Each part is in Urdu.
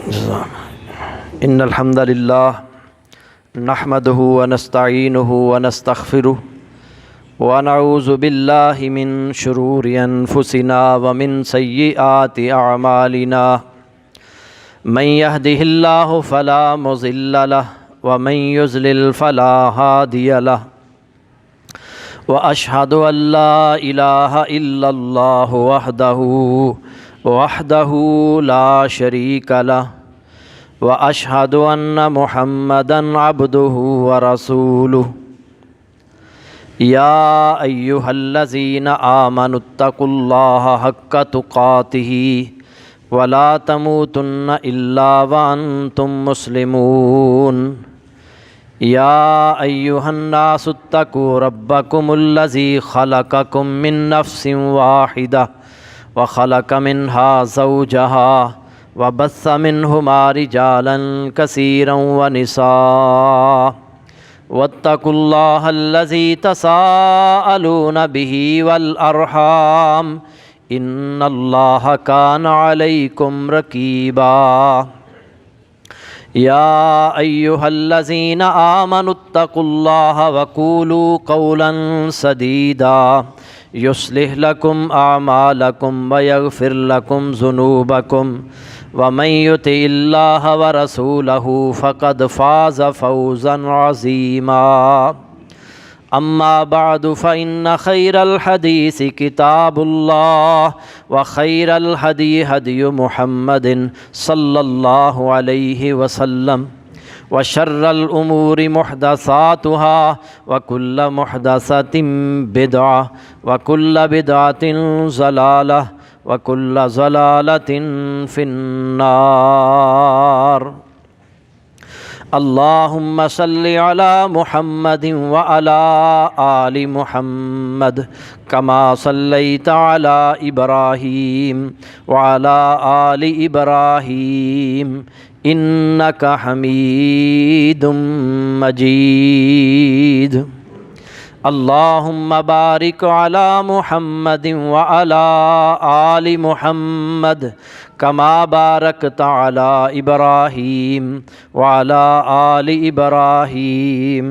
ان الحمد للہ نحمده ونستعینه ونستغفره ونعوذ باللہ من شرور انفسنا ومن سیئات اعمالنا من يهده الله فلا مضل له ومن يضلل فلا هادي له واشهد ان لا اله الا الله وحده لا شريك له واشهد ان محمدا عبده ورسوله يا ايها الذين آمنوا اتقوا الله حق تقاته ولا تموتن الا وانتم مسلمون يا ايها الناس اتقوا ربكم الذي خلقكم من نفس واحدة وخلق منها زوجها وبث منهما رجالا كثيرا ونساء واتقوا الله الذي تساءلون به والأرحام إن الله كان عليكم رقيبا يا أيها الذين آمنوا اتقوا الله وقولوا قولا سديدا يصلح لكم أعمالكم ويغفر لكم ذنوبكم ومن يطع الله ورسوله فقد فاز فوزا عظيما أما بعد فإن خير الحديث كتاب الله وخير الهدي هدي محمد صلى الله عليه وسلم وشر الأمور محدثاتها وكل محدثة بدعة وكل بدعة ضلالة وكل ضلالة في النار اللهم صل على محمد وعلى آل محمد كما صليت على إبراهيم وعلى آل إبراهيم إنك حميد مجيد اللهم بارك على محمد وعلى آل محمد كما باركت على إبراهيم وعلى آل إبراهيم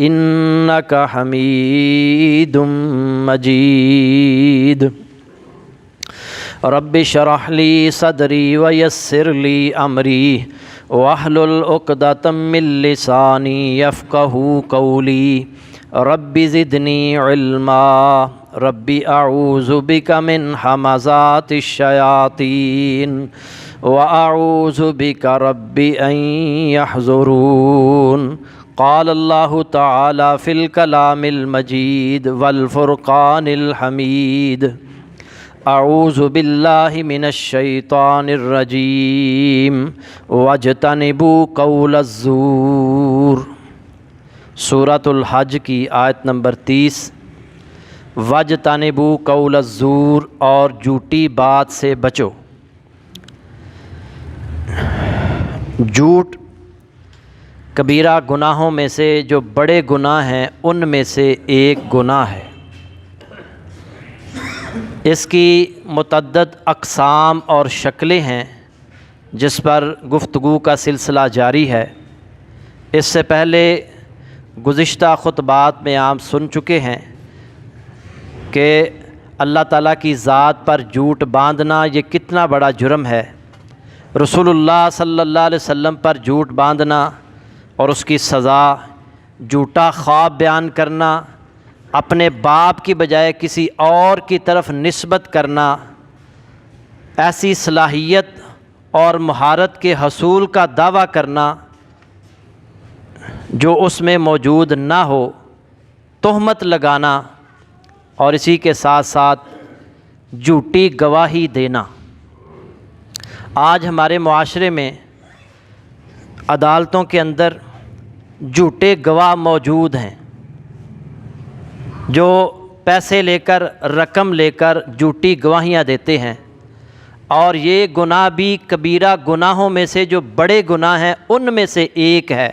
إنك حميد مجيد رب اشرح لي صدري ويسر لي أمري واحلل عقدة من لساني يفقهوا قولي رب زدني علما رب أعوذ بك من همزات الشياطين وأعوذ بك رب أن يحضرون قال الله تعالى في الكلام المجيد والفرقان الحميد أعوذ بالله من الشيطان الرجيم واجتنبوا قول الزور سورۃ الحج کی آیت نمبر 30 وَاجْتَنِبُوا قَوْلَ الزُّورِ اور جھوٹی بات سے بچو۔ جھوٹ کبیرہ گناہوں میں سے جو بڑے گناہ ہیں ان میں سے ایک گناہ ہے۔ اس کی متعدد اقسام اور شکلیں ہیں جس پر گفتگو کا سلسلہ جاری ہے۔ اس سے پہلے گزشتہ خطبات میں آپ سن چکے ہیں کہ اللہ تعالیٰ کی ذات پر جھوٹ باندھنا یہ کتنا بڑا جرم ہے۔ رسول اللہ صلی اللہ علیہ وسلم پر جھوٹ باندھنا اور اس کی سزا، جھوٹا خواب بیان کرنا، اپنے باپ کی بجائے کسی اور کی طرف نسبت کرنا، ایسی صلاحیت اور مہارت کے حصول کا دعویٰ کرنا جو اس میں موجود نہ ہو، تہمت لگانا اور اسی کے ساتھ ساتھ جھوٹی گواہی دینا۔ آج ہمارے معاشرے میں عدالتوں کے اندر جھوٹے گواہ موجود ہیں جو پیسے لے کر، رقم لے کر جھوٹی گواہیاں دیتے ہیں، اور یہ گناہ بھی کبیرہ گناہوں میں سے جو بڑے گناہ ہیں ان میں سے ایک ہے۔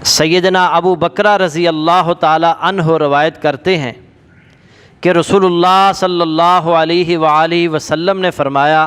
سیدنا ابو بکر رضی اللہ تعالی عنہ روایت کرتے ہیں کہ رسول اللہ صلی اللہ علیہ وآلہ وسلم نے فرمایا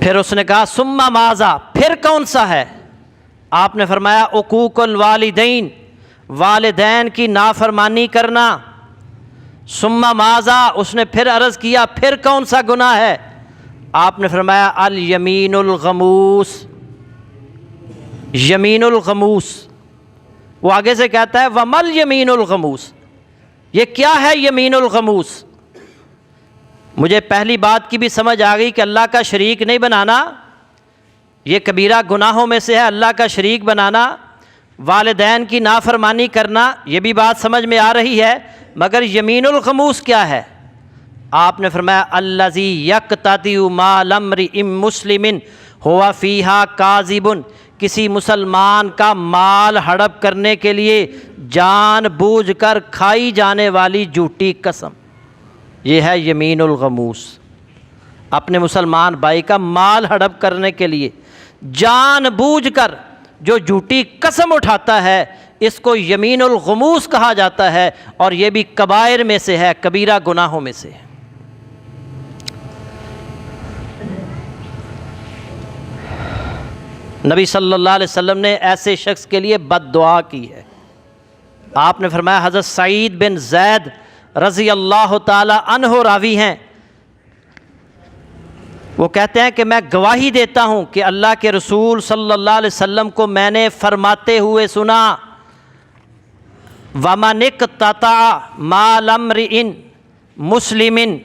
پھر اس نے کہا ثم ماذا، پھر کون سا ہے؟ آپ نے فرمایا عقوق الوالدین، والدین کی نافرمانی کرنا۔ ثم ماذا، اس نے پھر عرض کیا پھر کون سا گناہ ہے؟ آپ نے فرمایا الیمین الغموس، یمین الغموس۔ وہ آگے سے کہتا ہے ومل یمین الغموس، یہ کیا ہے یمین الغموس؟ مجھے پہلی بات کی بھی سمجھ آ گئی کہ اللہ کا شریک نہیں بنانا یہ کبیرہ گناہوں میں سے ہے، اللہ کا شریک بنانا، والدین کی نافرمانی کرنا، یہ بھی بات سمجھ میں آ رہی ہے، مگر یمین الغموس کیا ہے؟ آپ نے فرمایا الذی یقتطع مال امرئ مسلم ہوا فیہا کاذب، کسی مسلمان کا مال ہڑپ کرنے کے لیے جان بوجھ کر کھائی جانے والی جھوٹی قسم، یہ ہے یمین الغموس۔ اپنے مسلمان بھائی کا مال ہڑپ کرنے کے لیے جان بوجھ کر جو جھوٹی قسم اٹھاتا ہے اس کو یمین الغموس کہا جاتا ہے، اور یہ بھی کبائر میں سے ہے، کبیرہ گناہوں میں سے ہے۔ نبی صلی اللہ علیہ وسلم نے ایسے شخص کے لیے بد دعا کی ہے۔ آپ نے فرمایا، حضرت سعید بن زید رضی اللہ تعالی عنہ راوی ہیں، وہ کہتے ہیں کہ میں گواہی دیتا ہوں کہ اللہ کے رسول صلی اللہ علیہ وسلم کو میں نے فرماتے ہوئے سنا وَمَنِ اقْتَطَعَ مَالَ امْرِئٍ مُسْلِمٍ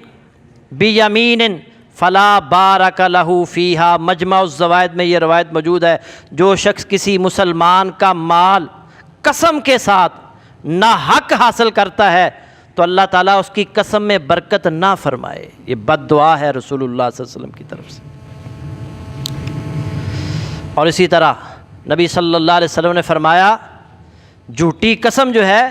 بِيَمِينٍ فَلَا بَارَكَ لَهُ فِيهَا۔ مجمع الزوائد میں یہ روایت موجود ہے، جو شخص کسی مسلمان کا مال قسم کے ساتھ ناحق حاصل کرتا ہے تو اللہ تعالیٰ اس کی قسم میں برکت نہ فرمائے۔ یہ بد دعا ہے رسول اللہ صلی اللہ علیہ وسلم کی طرف سے۔ اور اسی طرح نبی صلی اللہ علیہ وسلم نے فرمایا جھوٹی قسم جو ہے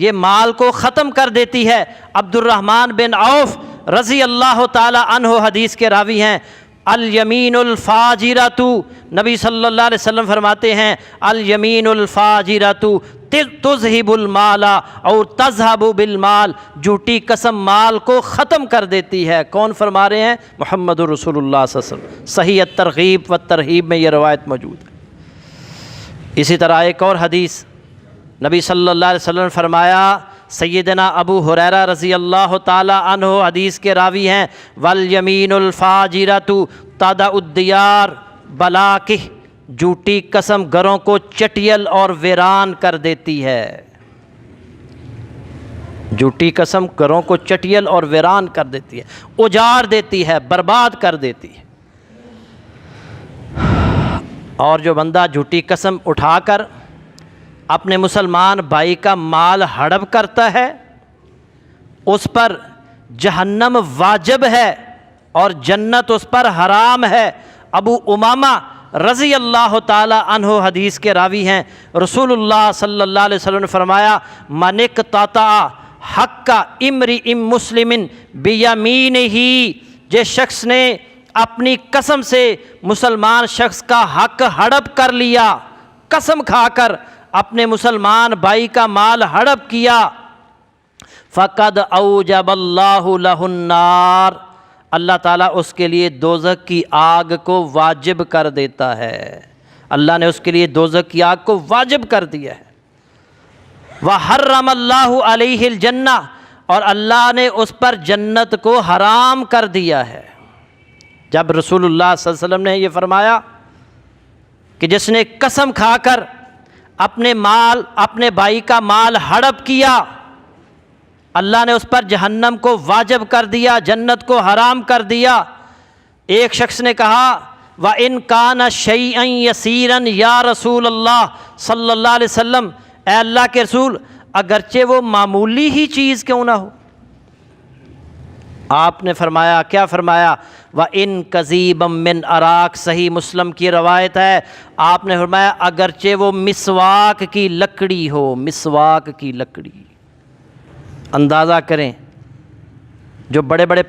یہ مال کو ختم کر دیتی ہے۔ عبد الرحمن بن عوف رضی اللہ تعالی عنہ حدیث کے راوی ہیں، الیمین الفاجرۃ، نبی صلی اللہ علیہ وسلم فرماتے ہیں الیمین الفاجرۃ تذہب المال اور تذہب بالمال، جھوٹی قسم مال کو ختم کر دیتی ہے۔ کون فرما رہے ہیں؟ محمد رسول اللہ صلی اللہ علیہ وسلم۔ صحیح الترغیب و ترہیب میں یہ روایت موجود ہے۔ اسی طرح ایک اور حدیث نبی صلی اللہ علیہ وسلم نے فرمایا، سیدنا ابو ہریرہ رضی اللہ تعالی عنہ حدیث کے راوی ہیں، والیمین الفاجرۃ تدع الدیار بلاکہ، جھوٹی قسم گھروں کو چٹیل اور ویران کر دیتی ہے۔ جھوٹی قسم گھروں کو چٹیل اور ویران کر دیتی ہے، اجاڑ دیتی ہے، برباد کر دیتی ہے۔ اور جو بندہ جھوٹی قسم اٹھا کر اپنے مسلمان بھائی کا مال ہڑپ کرتا ہے اس پر جہنم واجب ہے اور جنت اس پر حرام ہے۔ ابو امامہ رضی اللہ تعالی عنہ حدیث کے راوی ہیں، رسول اللہ صلی اللہ علیہ وسلم نے فرمایا من اقتطع حق امرئ مسلم بیمینہ، جس شخص نے اپنی قسم سے مسلمان شخص کا حق ہڑپ کر لیا، قسم کھا کر اپنے مسلمان بھائی کا مال ہڑپ کیا، فقد اوجب اللہ لہ النار، اللہ تعالیٰ اس کے لیے دوزخ کی آگ کو واجب کر دیتا ہے۔ اللہ نے اس کے لیے دوزخ کی آگ کو واجب کر دیا ہے۔ وحرم اللہ علیہ الجنہ، اور اللہ نے اس پر جنت کو حرام کر دیا ہے۔ جب رسول اللہ صلی اللہ علیہ وسلم نے یہ فرمایا کہ جس نے قسم کھا کر اپنے بھائی کا مال ہڑپ کیا، اللہ نے اس پر جہنم کو واجب کر دیا، جنت کو حرام کر دیا۔ ایک شخص نے کہا وَإِن كَانَ شَيْئًا يَسِيرًا یا رسول اللہ صلی اللہ علیہ وسلم، اے اللہ کے رسول اگرچہ وہ معمولی ہی چیز کیوں نہ ہو۔ آپ نے فرمایا، کیا فرمایا؟ وَإِن كَذِيبًا مِّنْ أَرَاكَ، صحیح مسلم کی روایت ہے، آپ نے فرمایا اگرچہ وہ مسواک کی لکڑی ہو، مسواک کی لکڑی۔ اندازہ کریں جو بڑے بڑے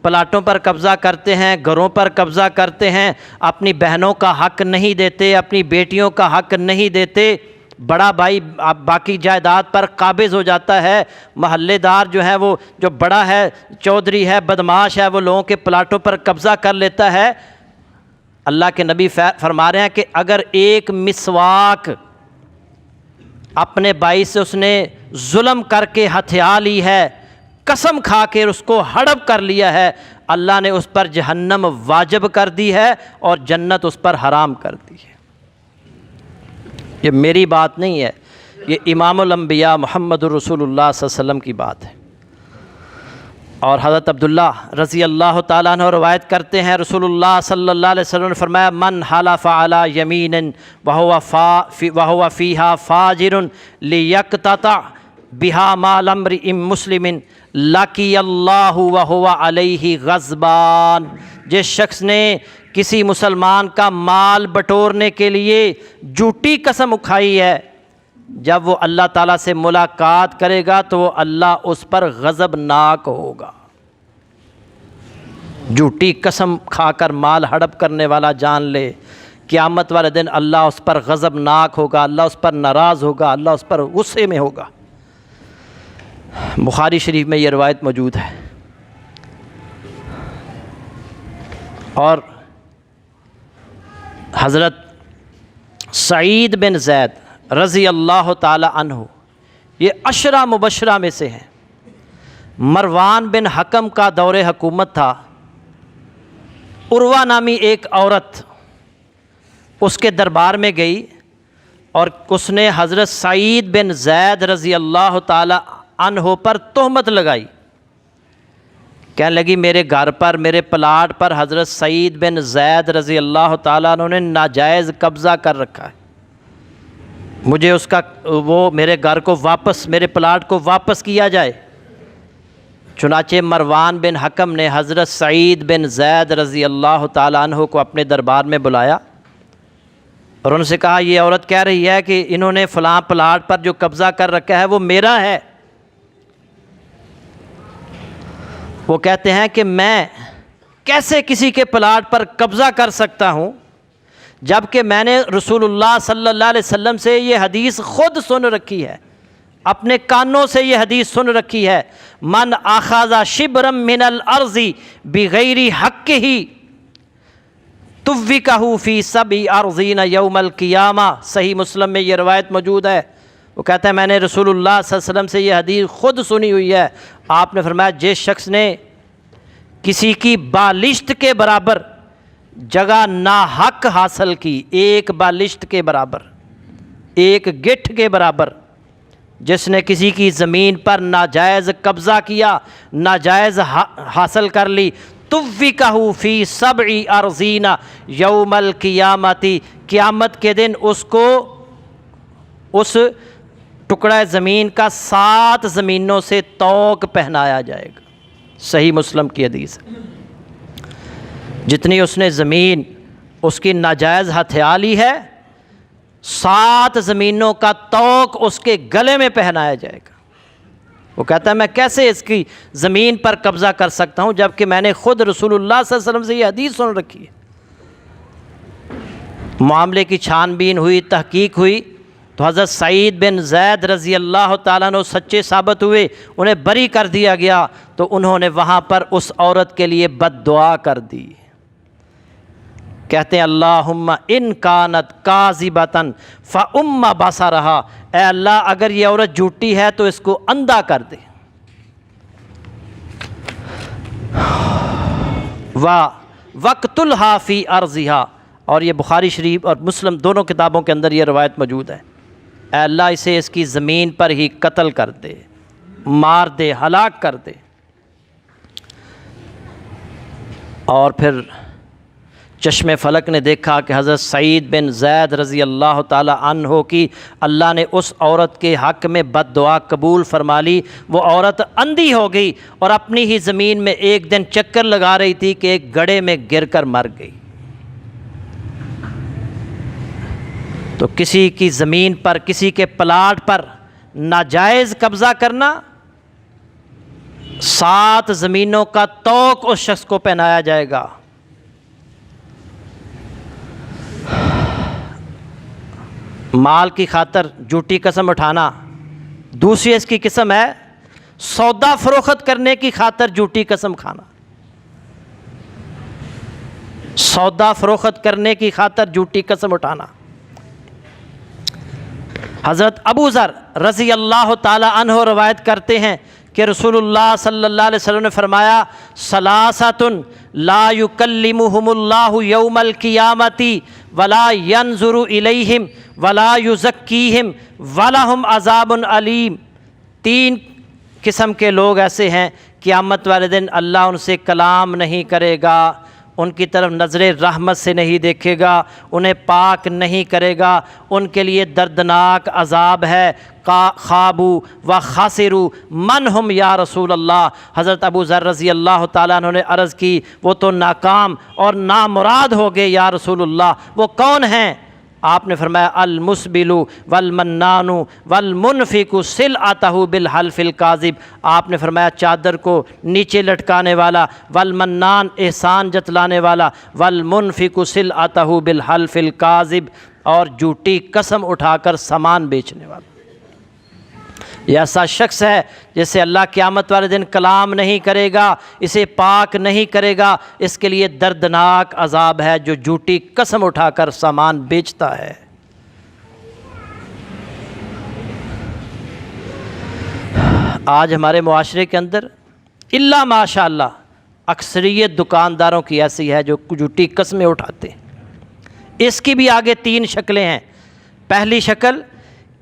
پلاٹوں پر قبضہ کرتے ہیں، گھروں پر قبضہ کرتے ہیں، اپنی بہنوں کا حق نہیں دیتے، اپنی بیٹیوں کا حق نہیں دیتے، بڑا بھائی باقی جائیداد پر قابض ہو جاتا ہے، محلے دار جو ہے وہ جو بڑا ہے، چودھری ہے، بدماش ہے، وہ لوگوں کے پلاٹوں پر قبضہ کر لیتا ہے۔ اللہ کے نبی فرما رہے ہیں کہ اگر ایک مسواک اپنے بھائی سے اس نے ظلم کر کے ہتھیا لی ہے، قسم کھا کے اس کو ہڑپ کر لیا ہے، اللہ نے اس پر جہنم واجب کر دی ہے اور جنت اس پر حرام کر دی ہے۔ یہ میری بات نہیں ہے، یہ امام الانبیاء محمد الرسول اللہ صلی اللہ علیہ وسلم کی بات ہے۔ اور حضرت عبداللہ رضی اللہ تعالیٰ عنہ روایت کرتے ہیں، رسول اللہ صلی اللہ علیہ وسلم نے فرمایا، من حلف علی یمین وہو فیہا فاجر لیقتطع بہا مال امرئ مسلم لقی اللہ وہو علیہ غضبان۔ جس شخص نے کسی مسلمان کا مال بٹورنے کے لیے جھوٹی قسم اٹھائی ہے، جب وہ اللہ تعالیٰ سے ملاقات کرے گا تو وہ اللہ اس پر غضبناک ہوگا۔ جھوٹی قسم کھا کر مال ہڑپ کرنے والا جان لے، قیامت والے دن اللہ اس پر غضبناک ہوگا، اللہ اس پر ناراض ہوگا، اللہ اس پر غصے میں ہوگا۔ بخاری شریف میں یہ روایت موجود ہے۔ اور حضرت سعید بن زید رضی اللہ تعالی عنہ، یہ عشرہ مبشرہ میں سے ہیں۔ مروان بن حکم کا دور حکومت تھا، عروہ نامی ایک عورت اس کے دربار میں گئی اور اس نے حضرت سعید بن زید رضی اللہ تعالی عنہ پر تہمت لگائی، کہنے لگی میرے گھر پر، میرے پلاٹ پر حضرت سعید بن زید رضی اللہ تعالیٰ عنہ نے ناجائز قبضہ کر رکھا ہے، مجھے اس کا وہ میرے گھر کو واپس، میرے پلاٹ کو واپس کیا جائے۔ چنانچہ مروان بن حکم نے حضرت سعید بن زید رضی اللہ تعالیٰ عنہ کو اپنے دربار میں بلایا اور ان سے کہا، یہ عورت کہہ رہی ہے کہ انہوں نے فلاں پلاٹ پر جو قبضہ کر رکھا ہے وہ میرا ہے۔ وہ کہتے ہیں کہ میں کیسے کسی کے پلاٹ پر قبضہ کر سکتا ہوں جبکہ میں نے رسول اللہ صلی اللہ علیہ وسلم سے یہ حدیث خود سن رکھی ہے، اپنے کانوں سے یہ حدیث سن رکھی ہے، من اخذ شبرا من الارض بغیر حقہ توکہ فی سبع ارضین یوم القیامہ۔ صحیح مسلم میں یہ روایت موجود ہے۔ وہ کہتا ہے میں نے رسول اللہ صلی اللہ علیہ وسلم سے یہ حدیث خود سنی ہوئی ہے، آپ نے فرمایا جس شخص نے کسی کی بالشت کے برابر جگہ ناحق حاصل کی، ایک بالشت کے برابر، ایک گٹھ کے برابر، جس نے کسی کی زمین پر ناجائز قبضہ کیا، ناجائز حاصل کر لی، توکہ فی سبع ارضین یوم القیامۃ، قیامت کے دن اس کو اس ٹکڑا زمین کا 7 زمینوں سے طوق پہنایا جائے گا۔ صحیح مسلم کی حدیث ہے۔ جتنی اس نے زمین اس کی ناجائز ہتھیا لی ہے، 7 زمینوں کا طوق اس کے گلے میں پہنایا جائے گا۔ وہ کہتا ہے میں کیسے اس کی زمین پر قبضہ کر سکتا ہوں جبکہ میں نے خود رسول اللہ صلی اللہ علیہ وسلم سے یہ حدیث سن رکھی ہے۔ معاملے کی چھان بین ہوئی، تحقیق ہوئی تو حضرت سعید بن زید رضی اللہ تعالیٰ عنہ سچے ثابت ہوئے، انہیں بری کر دیا گیا، تو انہوں نے وہاں پر اس عورت کے لیے بد دعا کر دی۔ کہتے ہیں اللہم ان کانت کاذبۃ فأم بصرہا، اے اللہ اگر یہ عورت جھوٹی ہے تو اس کو اندھا کر دے۔ وَاقْتُلْہا فِی أَرْضِہا، اور یہ بخاری شریف اور مسلم دونوں کتابوں کے اندر یہ روایت موجود ہے، اے اللہ اسے اس کی زمین پر ہی قتل کر دے، مار دے، ہلاک کر دے۔ اور پھر چشم فلک نے دیکھا کہ حضرت سعید بن زید رضی اللہ تعالی عنہ کی اللہ نے اس عورت کے حق میں بد دعا قبول فرما لی۔ وہ عورت اندھی ہو گئی اور اپنی ہی زمین میں ایک دن چکر لگا رہی تھی کہ ایک گڑھے میں گر کر مر گئی۔ تو کسی کی زمین پر، کسی کے پلاٹ پر ناجائز قبضہ کرنا، 7 زمینوں کا طوق اس شخص کو پہنایا جائے گا۔ مال کی خاطر جھوٹی قسم اٹھانا۔ دوسری اس کی قسم ہے سودا فروخت کرنے کی خاطر جھوٹی قسم کھانا، سودا فروخت کرنے کی خاطر جھوٹی قسم اٹھانا۔ حضرت ابو ذر رضی اللہ تعالی عنہ روایت کرتے ہیں کہ رسول اللہ صلی اللہ علیہ وسلم نے فرمایا ثلاثۃ لا یکلمہم اللہ یوم القیامۃ ولا ینظر الیہم ولا یزکیہم ولہم عذاب علیم۔ تین قسم کے لوگ ایسے ہیں قیامت والے دن اللہ ان سے کلام نہیں کرے گا، ان کی طرف نظر رحمت سے نہیں دیکھے گا، انہیں پاک نہیں کرے گا، ان کے لیے دردناک عذاب ہے۔ خابوا و خاسروا من ہم یا رسول اللہ۔ حضرت ابو ذر رضی اللہ تعالیٰ عنہ نے عرض کی وہ تو ناکام اور نامراد ہو گئے یا رسول اللہ، وہ کون ہیں؟ آپ نے فرمایا المسبل والمنان والمنفق سلعتہ بالحلف الکاذب۔ آپ نے فرمایا چادر کو نیچے لٹکانے والا، والمنان احسان جتلانے والا، والمنفق سلعتہ بالحلف الکاذب اور جھوٹی قسم اٹھا کر سامان بیچنے والا۔ یہ ایسا شخص ہے جسے اللہ قیامت والے دن کلام نہیں کرے گا، اسے پاک نہیں کرے گا، اس کے لیے دردناک عذاب ہے جو جھوٹی قسم اٹھا کر سامان بیچتا ہے۔ آج ہمارے معاشرے کے اندر الا ماشاء اللہ اکثریت دکانداروں کی ایسی ہے جو جھوٹی قسمیں اٹھاتے ہیں۔ اس کی بھی آگے تین شکلیں ہیں۔ پہلی شکل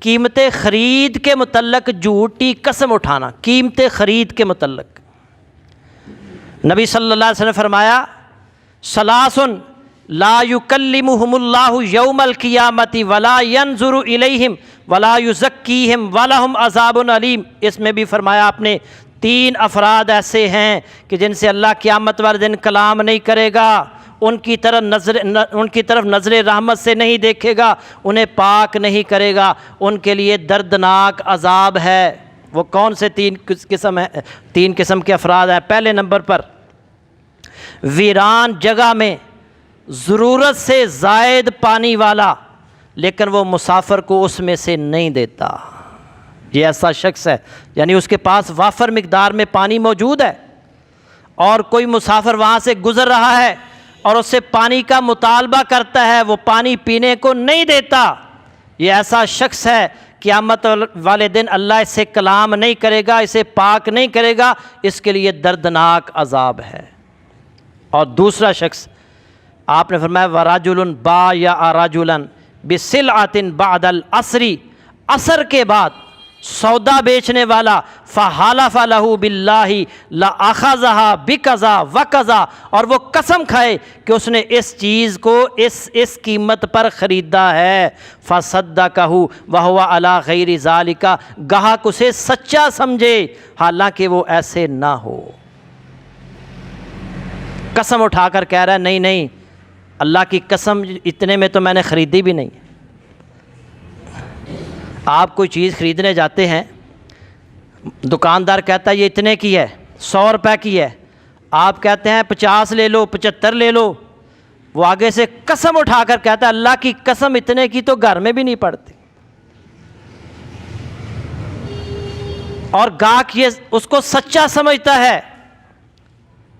قیمت خرید کے متعلق جھوٹی قسم اٹھانا، قیمت خرید کے متعلق۔ نبی صلی اللہ علیہ وسلم نے فرمایا ثلاث لا یکلمہم اللہ یوم القیامۃ ولا ینظر الیہم ولا یزکیہم ولہم عذاب علیم۔ اس میں بھی فرمایا آپ نے تین افراد ایسے ہیں کہ جن سے اللہ قیامت والے دن کلام نہیں کرے گا، ان کی طرف نظر رحمت سے نہیں دیکھے گا، انہیں پاک نہیں کرے گا، ان کے لیے دردناک عذاب ہے۔ وہ کون سے تین قسم کے افراد ہیں؟ پہلے نمبر پر ویران جگہ میں ضرورت سے زائد پانی والا لیکن وہ مسافر کو اس میں سے نہیں دیتا۔ یہ ایسا شخص ہے یعنی اس کے پاس وافر مقدار میں پانی موجود ہے اور کوئی مسافر وہاں سے گزر رہا ہے اور اس سے پانی کا مطالبہ کرتا ہے، وہ پانی پینے کو نہیں دیتا۔ یہ ایسا شخص ہے قیامت والے دن اللہ اس سے کلام نہیں کرے گا، اسے پاک نہیں کرے گا، اس کے لیے دردناک عذاب ہے۔ اور دوسرا شخص آپ نے فرمایا وَرَجُلٌ بَايَعَ رَجُلًا بِسِلْعَةٍ بَعْدَ الْعَصْرِ، عصر کے بعد سودا بیچنے والا فحلف لہ باللہ لأخذها بکذا وکذا، اور وہ قسم کھائے کہ اس نے اس چیز کو اس قیمت پر خریدا ہے، فصدقہ وہو علی غیر ذالک، گاہک اسے سچا سمجھے حالانکہ وہ ایسے نہ ہو۔ قسم اٹھا کر کہہ رہا ہے نہیں نہیں اللہ کی قسم اتنے میں تو میں نے خریدی بھی نہیں۔ آپ کوئی چیز خریدنے جاتے ہیں، دکاندار کہتا ہے یہ اتنے کی ہے، 100 روپے کی ہے، آپ کہتے ہیں 50 لے لو، 75 لے لو، وہ آگے سے قسم اٹھا کر کہتا ہے اللہ کی قسم اتنے کی تو گھر میں بھی نہیں پڑتی، اور گاہک یہ اس کو سچا سمجھتا ہے۔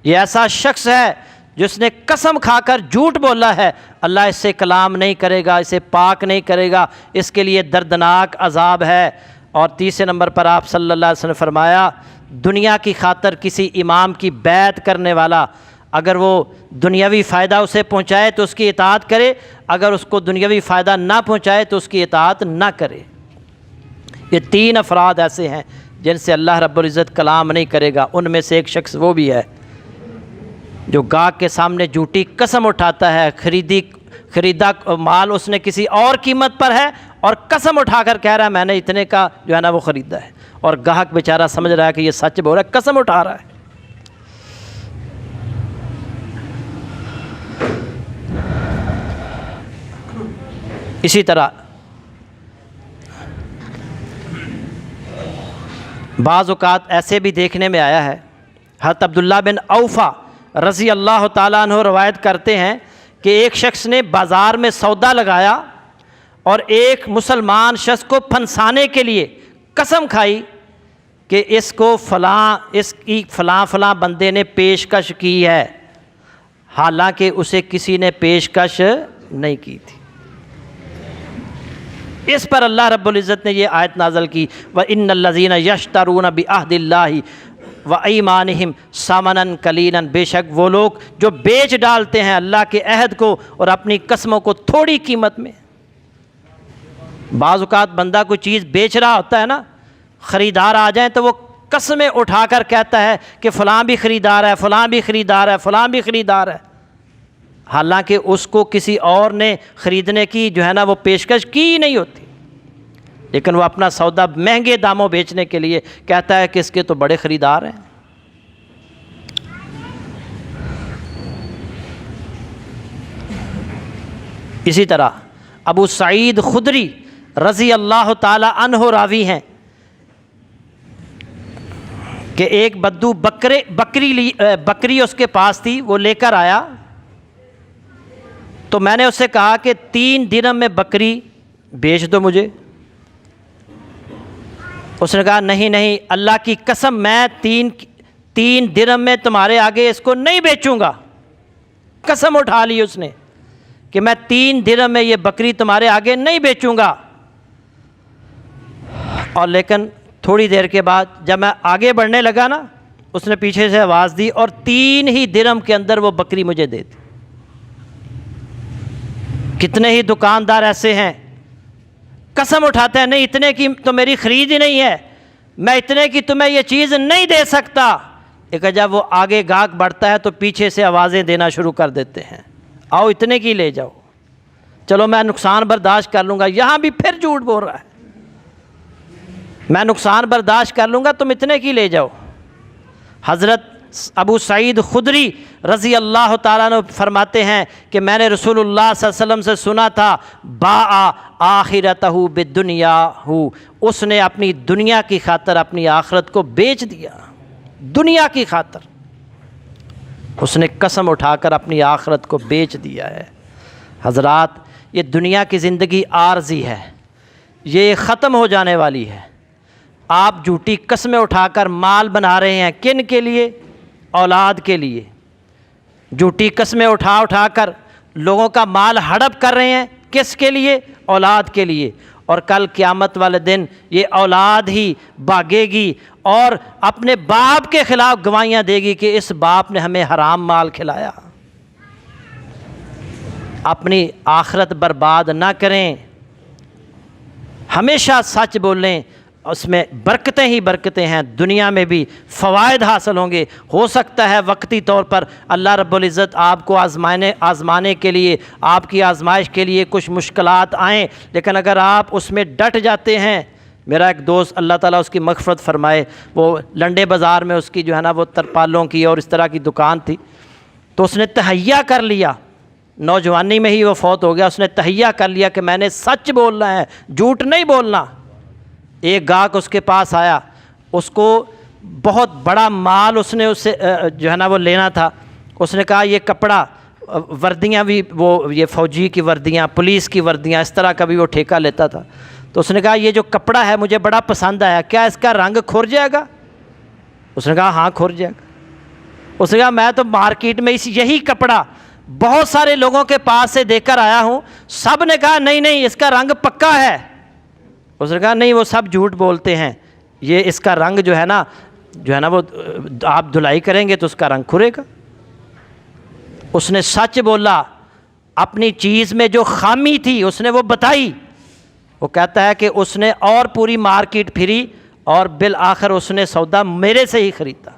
یہ ایسا شخص ہے جس نے قسم کھا کر جھوٹ بولا ہے، اللہ اس سے کلام نہیں کرے گا، اسے پاک نہیں کرے گا، اس کے لیے دردناک عذاب ہے۔ اور تیسرے نمبر پر آپ صلی اللہ علیہ وسلم نے فرمایا دنیا کی خاطر کسی امام کی بیعت کرنے والا، اگر وہ دنیاوی فائدہ اسے پہنچائے تو اس کی اطاعت کرے، اگر اس کو دنیاوی فائدہ نہ پہنچائے تو اس کی اطاعت نہ کرے۔ یہ تین افراد ایسے ہیں جن سے اللہ رب العزت کلام نہیں کرے گا۔ ان میں سے ایک شخص وہ بھی ہے جو گاہک کے سامنے جھوٹی قسم اٹھاتا ہے، خریدا مال اس نے کسی اور قیمت پر ہے اور قسم اٹھا کر کہہ رہا ہے میں نے اتنے کا جو ہے نا وہ خریدا ہے، اور گاہک بیچارہ سمجھ رہا ہے کہ یہ سچ بول رہا ہے، قسم اٹھا رہا ہے۔ اسی طرح بعض اوقات ایسے بھی دیکھنے میں آیا ہے، حضرت عبداللہ بن اوفا رضی اللہ تعالیٰ عنہ روایت کرتے ہیں کہ ایک شخص نے بازار میں سودا لگایا اور ایک مسلمان شخص کو پھنسانے کے لیے قسم کھائی کہ اس کو اس کی فلاں بندے نے پیشکش کی ہے، حالانکہ اسے کسی نے پیشکش نہیں کی تھی۔ اس پر اللہ رب العزت نے یہ آیت نازل کی، وَإِنَّ الَّذِينَ يَشْتَرُونَ بِعَهْدِ اللَّهِ وَأَيْمَانِهِمْ ثَمَنًا قَلِيلًا، بے شک وہ لوگ جو بیچ ڈالتے ہیں اللہ کے عہد کو اور اپنی قسموں کو تھوڑی قیمت میں۔ بعض اوقات بندہ کوئی چیز بیچ رہا ہوتا ہے نا، خریدار آ جائیں تو وہ قسمیں اٹھا کر کہتا ہے کہ فلاں بھی خریدار ہے، فلاں بھی خریدار ہے، فلاں بھی خریدار ہے، حالانکہ اس کو کسی اور نے خریدنے کی جو ہے نا وہ پیشکش کی ہی نہیں ہوتی، لیکن وہ اپنا سودا مہنگے داموں بیچنے کے لیے کہتا ہے کہ اس کے تو بڑے خریدار ہیں۔ اسی طرح ابو سعید خدری رضی اللہ تعالی عنہ راوی ہیں کہ ایک بدو بکری اس کے پاس تھی، وہ لے کر آیا تو میں نے اس سے کہا کہ 3 درہم میں بکری بیچ دو مجھے۔ اس نے کہا نہیں اللہ کی قسم میں 3 درہم میں تمہارے آگے اس کو نہیں بیچوں گا۔ قسم اٹھا لی اس نے کہ میں 3 درہم میں یہ بکری تمہارے آگے نہیں بیچوں گا۔ اور لیکن تھوڑی دیر کے بعد جب میں آگے بڑھنے لگا نا، اس نے پیچھے سے آواز دی اور 3 ہی درہم کے اندر وہ بکری مجھے دے دی۔ کتنے ہی دکاندار ایسے ہیں قسم اٹھاتے ہیں نہیں اتنے کی تو میری خرید ہی نہیں ہے، میں اتنے کی تمہیں یہ چیز نہیں دے سکتا، لیکن جب وہ آگے گاہک بڑھتا ہے تو پیچھے سے آوازیں دینا شروع کر دیتے ہیں، آؤ اتنے کی لے جاؤ، چلو میں نقصان برداشت کر لوں گا۔ یہاں بھی پھر جھوٹ بول رہا ہے، میں نقصان برداشت کر لوں گا، تم اتنے کی لے جاؤ۔ حضرت ابو سعید خدری رضی اللہ تعالیٰ عنہ فرماتے ہیں کہ میں نے رسول اللہ صلی اللہ علیہ وسلم سے سنا تھا، باع آخرتہ بالدنیا، اس نے اپنی دنیا کی خاطر اپنی آخرت کو بیچ دیا، دنیا کی خاطر اس نے قسم اٹھا کر اپنی آخرت کو بیچ دیا ہے۔ حضرات یہ دنیا کی زندگی عارضی ہے، یہ ختم ہو جانے والی ہے۔ آپ جھوٹی قسمیں اٹھا کر مال بنا رہے ہیں، کن کے لیے؟ اولاد کے لیے۔ جھوٹی قسمیں اٹھا کر لوگوں کا مال ہڑپ کر رہے ہیں، کس کے لیے؟ اولاد کے لیے۔ اور کل قیامت والے دن یہ اولاد ہی بھاگے گی اور اپنے باپ کے خلاف گواہیاں دے گی کہ اس باپ نے ہمیں حرام مال کھلایا۔ اپنی آخرت برباد نہ کریں، ہمیشہ سچ بولیں، اس میں برکتیں ہی برکتیں ہیں، دنیا میں بھی فوائد حاصل ہوں گے۔ ہو سکتا ہے وقتی طور پر اللہ رب العزت آپ کو آزمانے کے لیے، آپ کی آزمائش کے لیے کچھ مشکلات آئیں، لیکن اگر آپ اس میں ڈٹ جاتے ہیں۔ میرا ایک دوست اللہ تعالیٰ اس کی مغفرت فرمائے، وہ لنڈے بازار میں اس کی جو ہے نا وہ ترپالوں کی اور اس طرح کی دکان تھی، تو اس نے تہیہ کر لیا، نوجوانی میں ہی وہ فوت ہو گیا، اس نے تہیہ کر لیا کہ میں نے سچ بولنا ہے، جھوٹ نہیں بولنا۔ ایک گاہک اس کے پاس آیا، اس کو بہت بڑا مال اس نے اس سے جو ہے نا وہ لینا تھا۔ اس نے کہا یہ کپڑا، وردیاں بھی، وہ یہ فوجی کی وردیاں، پولیس کی وردیاں، اس طرح کا بھی وہ ٹھیکہ لیتا تھا۔ تو اس نے کہا یہ جو کپڑا ہے مجھے بڑا پسند آیا، کیا اس کا رنگ کھر جائے گا؟ اس نے کہا ہاں کھر جائے گا۔ اس نے کہا میں تو مارکیٹ میں یہی کپڑا بہت سارے لوگوں کے پاس سے دے کر آیا ہوں، سب نے کہا نہیں اس کا رنگ پکا ہے۔ اس نے کہا نہیں وہ سب جھوٹ بولتے ہیں، یہ اس کا رنگ جو ہے نا وہ آپ دھلائی کریں گے تو اس کا رنگ کھرے گا۔ اس نے سچ بولا، اپنی چیز میں جو خامی تھی اس نے وہ بتائی۔ وہ کہتا ہے کہ اس نے اور پوری مارکیٹ پھری اور بالآخر اس نے سودا میرے سے ہی خریدا۔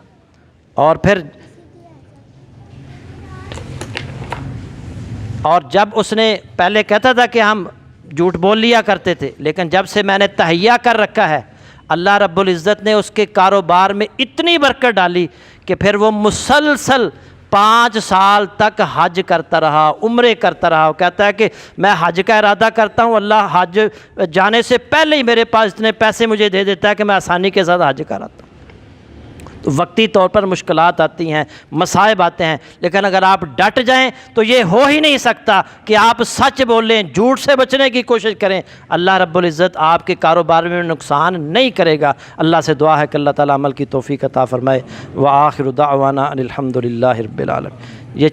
اور جب اس نے پہلے کہتا تھا کہ ہم جھوٹ بول لیا کرتے تھے، لیکن جب سے میں نے تہیہ کر رکھا ہے، اللہ رب العزت نے اس کے کاروبار میں اتنی برکت ڈالی کہ پھر وہ مسلسل 5 سال تک حج کرتا رہا، عمرے کرتا رہا۔ وہ کہتا ہے کہ میں حج کا ارادہ کرتا ہوں، اللہ حج جانے سے پہلے ہی میرے پاس اتنے پیسے مجھے دے دیتا ہے کہ میں آسانی کے ساتھ حج کراتا ہوں۔ وقتی طور پر مشکلات آتی ہیں، مصائب آتے ہیں، لیکن اگر آپ ڈٹ جائیں تو یہ ہو ہی نہیں سکتا کہ آپ سچ بولیں، جھوٹ سے بچنے کی کوشش کریں، اللہ رب العزت آپ کے کاروبار میں نقصان نہیں کرے گا۔ اللہ سے دعا ہے کہ اللہ تعالیٰ عمل کی توفیق عطا فرمائے۔ وآخر دعوانا ان الحمد للہ رب العالمین۔ یہ